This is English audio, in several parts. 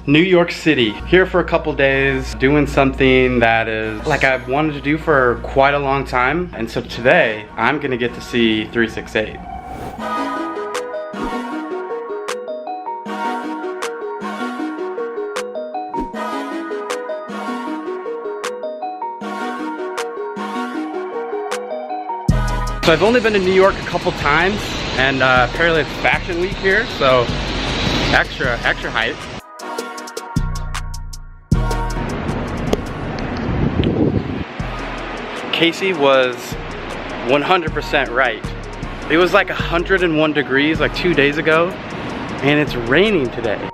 New York City, here for a couple days, doing something that is like I've wanted to do for quite a long time. And so today, I'm gonna get to see 368. So I've only been to New York a couple times, and apparently it's Fashion Week here, so extra hype. Casey was 100% right. It was like 101 degrees like 2 days ago, and it's raining today.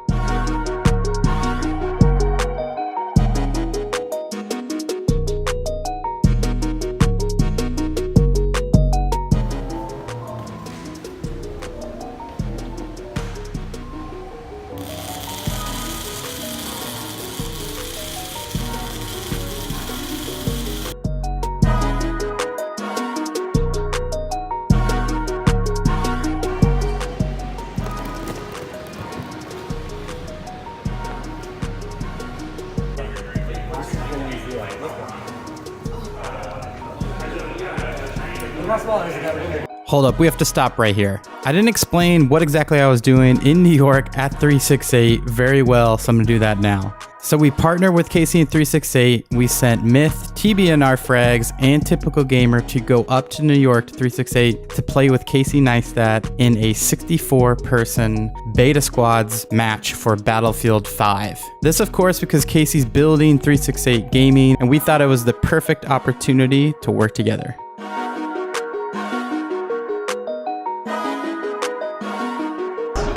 Hold up, we have to stop right here. I didn't explain what exactly I was doing in New York at 368 very well, so I'm gonna do that now. So we partnered with Casey and 368. We sent Myth, TBNR Frags, and Typical Gamer to go up to New York to 368 to play with Casey Neistat in a 64-person beta squads match for Battlefield 5. This, of course, because Casey's building 368 Gaming, and we thought it was the perfect opportunity to work together.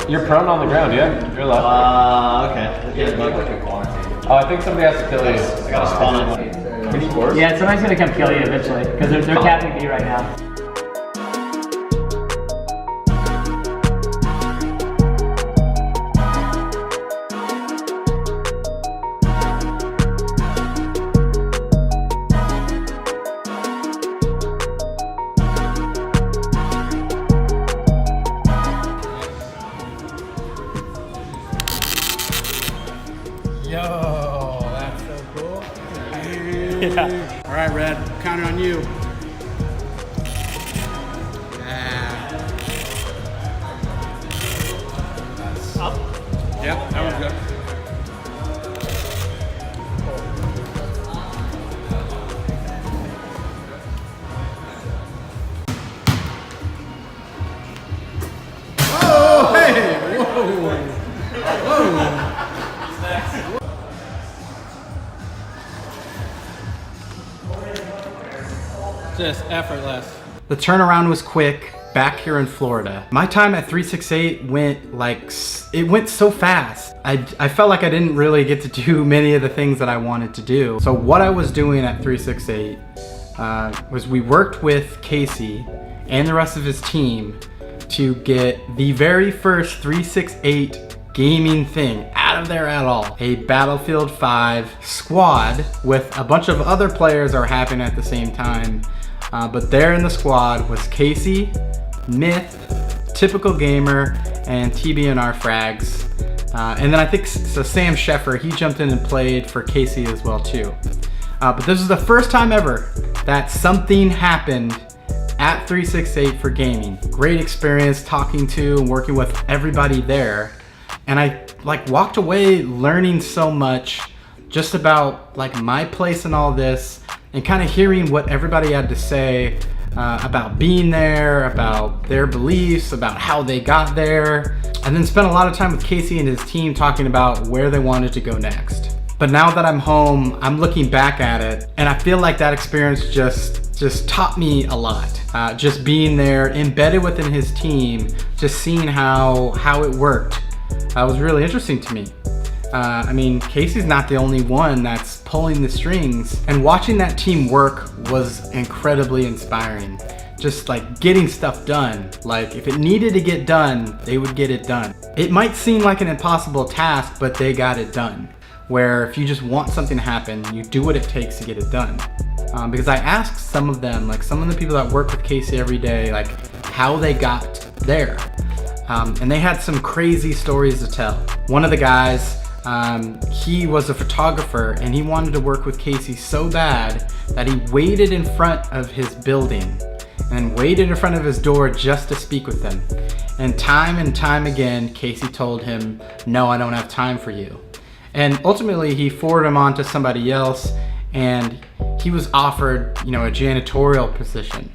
You're prone on the ground, yeah? You're left. Okay. Oh, I think somebody has to kill you. I gotta spawn it. Can you force? Yeah, somebody's gonna come kill you eventually, because they're capping B right now. Yo, that's so cool. Yeah. All right, Red, counting on you. Yeah. Up. Yep, that one's good. Oh, hey! Whoa! Whoa! Just effortless. The turnaround was quick back here in Florida. My time at 368 went so fast. I felt like I didn't really get to do many of the things that I wanted to do. So what I was doing at 368 was we worked with Casey and the rest of his team to get the very first 368 gaming thing out of there at all. A Battlefield 5 squad with a bunch of other players are happening at the same time. But there in the squad was Casey, Myth, Typical Gamer, and TBNR Frags. And then I think so Sam Sheffer, he jumped in and played for Casey as well too. But this is the first time ever that something happened at 368 for gaming. Great experience talking to and working with everybody there. And I walked away learning so much just about my place in all this, and kind of hearing what everybody had to say about being there, about their beliefs, about how they got there, and then spent a lot of time with Casey and his team talking about where they wanted to go next. But now that I'm home, I'm looking back at it, and I feel like that experience just taught me a lot. Just being there, embedded within his team, just seeing how it worked. Was really interesting to me. I mean, Casey's not the only one that's pulling the strings, and watching that team work was incredibly inspiring. Just getting stuff done. If it needed to get done, they would get it done. It might seem like an impossible task, but they got it done. Where if you just want something to happen, you do what it takes to get it done. Because I asked some of them, some of the people that work with Casey every day, how they got there. And they had some crazy stories to tell. One of the guys, he was a photographer and he wanted to work with Casey so bad that he waited in front of his building and waited in front of his door just to speak with him. And time again, Casey told him, no, I don't have time for you. And ultimately he forwarded him on to somebody else, and he was offered, you know, a janitorial position.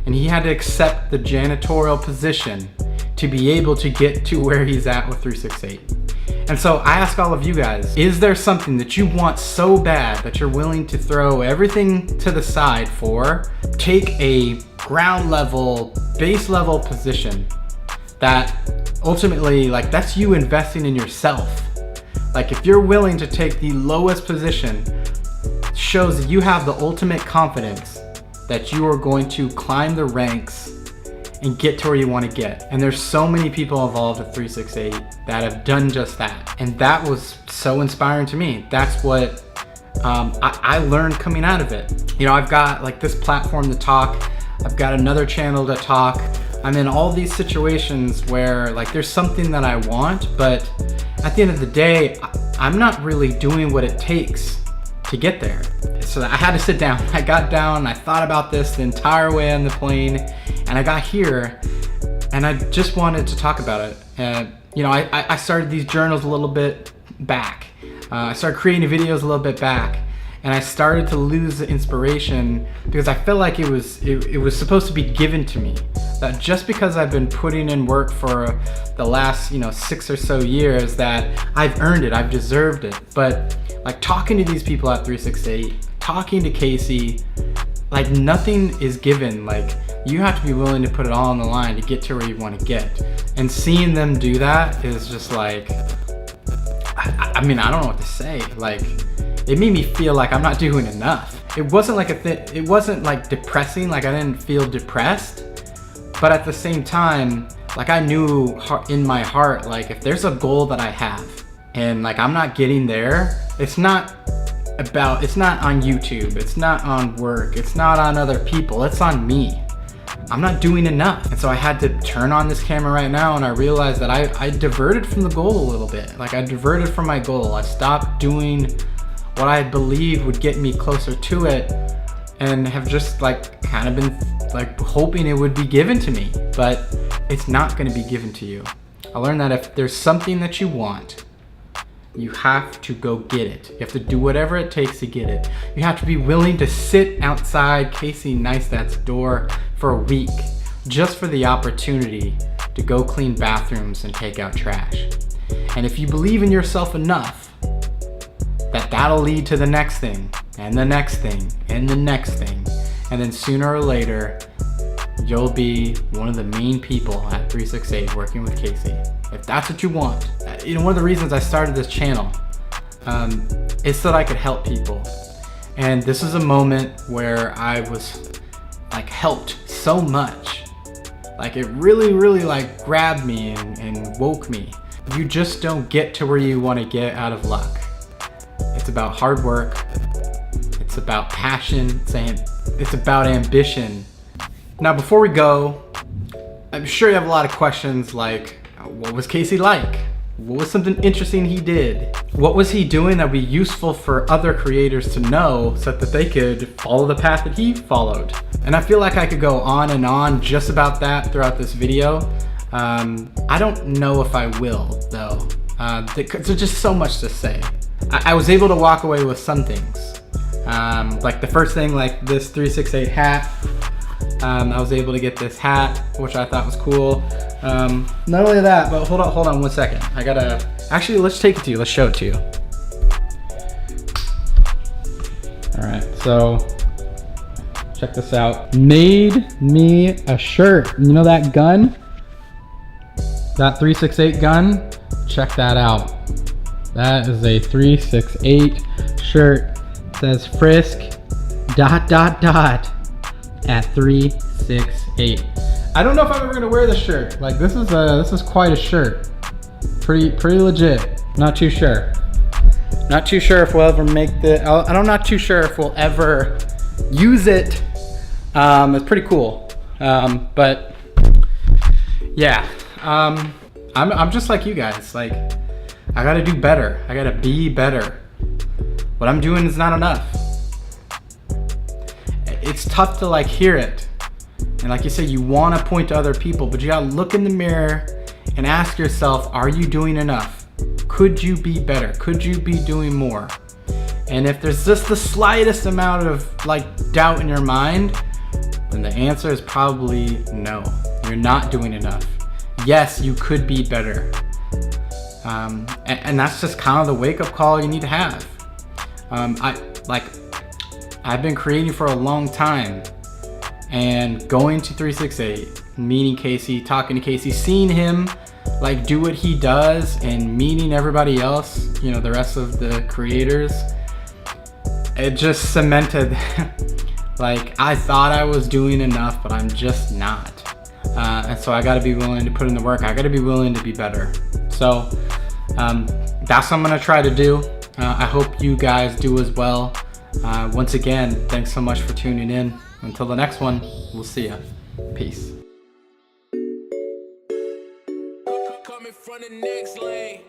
And he had to accept the janitorial position to be able to get to where he's at with 368. And so I ask all of you guys, is there something that you want so bad that you're willing to throw everything to the side for, take a ground level, base level position that ultimately, like, that's you investing in yourself. Like, if you're willing to take the lowest position, shows that you have the ultimate confidence that you are going to climb the ranks and get to where you want to get. And there's so many people involved with 368 that have done just that. And that was so inspiring to me. That's what I learned coming out of it. You know, I've got like this platform to talk. I've got another channel to talk. I'm in all these situations where like there's something that I want, but at the end of the day, I'm not really doing what it takes to get there. So I had to sit down. I got down, I thought about this the entire way on the plane, and I got here and I just wanted to talk about it. And you know, I started these journals a little bit back. I started creating videos a little bit back, and I started to lose the inspiration because I felt like it was supposed to be given to me. That just because I've been putting in work for the last, you know, 6 or so years, that I've earned it, I've deserved it. But like talking to these people at 368, talking to Casey, like nothing is given. Like you have to be willing to put it all on the line to get to where you want to get. And seeing them do that is just like, I mean, I don't know what to say. Like, it made me feel like I'm not doing enough. It wasn't like it wasn't like depressing, like I didn't feel depressed, but at the same time, like I knew in my heart, like if there's a goal that I have and like I'm not getting there, it's not on YouTube, it's not on work, it's not on other people, it's on me. I'm not doing enough. And so I had to turn on this camera right now, and I realized that I diverted from the goal a little bit. Like I diverted from my goal. I stopped doing what I believed would get me closer to it, and have just like kind of been like hoping it would be given to me, but it's not going to be given to you. I learned that if there's something that you want, you have to go get it. You have to do whatever it takes to get it. You have to be willing to sit outside Casey Neistat's door for a week just for the opportunity to go clean bathrooms and take out trash. And if you believe in yourself enough, that'll lead to the next thing, and the next thing, and the next thing. And then sooner or later, you'll be one of the main people at 368 working with Casey. If that's what you want. You know, one of the reasons I started this channel is so that I could help people. And this is a moment where I was like helped so much. Like it really like grabbed me and woke me. You just don't get to where you want to get out of luck. It's about hard work. It's about passion. It's about ambition. Now before we go, I'm sure you have a lot of questions like, what was Casey like? What was something interesting he did? What was he doing that would be useful for other creators to know so that they could follow the path that he followed? And I feel like I could go on and on just about that throughout this video. I don't know if I will though. There's just so much to say. I was able to walk away with some things. Like the first thing, like this 368 hat. I was able to get this hat, which I thought was cool. Not only that, but hold on 1 second. I gotta, actually let's take it to you, let's show it to you. All right, so check this out. Made me a shirt. You know that gun? That 368 gun? Check that out. That is a 368 shirt. It says Frisk ... at 368. I don't know if I'm ever gonna wear this shirt. Like this is quite a shirt. Pretty legit. Not too sure. Not too sure if we'll ever make I'm not too sure if we'll ever use it. It's pretty cool. But yeah, I'm just like you guys. Like I gotta do better. I gotta be better. What I'm doing is not enough. It's tough to like hear it. And like you said, you wanna point to other people, but you gotta look in the mirror and ask yourself, are you doing enough? Could you be better? Could you be doing more? And if there's just the slightest amount of like doubt in your mind, then the answer is probably no. You're not doing enough. Yes, you could be better. And that's just kind of the wake-up call you need to have. I've been creating for a long time, and going to 368, meeting Casey, talking to Casey, seeing him like do what he does, and meeting everybody else, you know, the rest of the creators, it just cemented like I thought I was doing enough, but I'm just not. And so I gotta be willing to put in the work. I gotta be willing to be better. So that's what I'm gonna try to do. I hope you guys do as well. Once again, thanks so much for tuning in. Until the next one, we'll see ya. Peace. Coming from the next lane.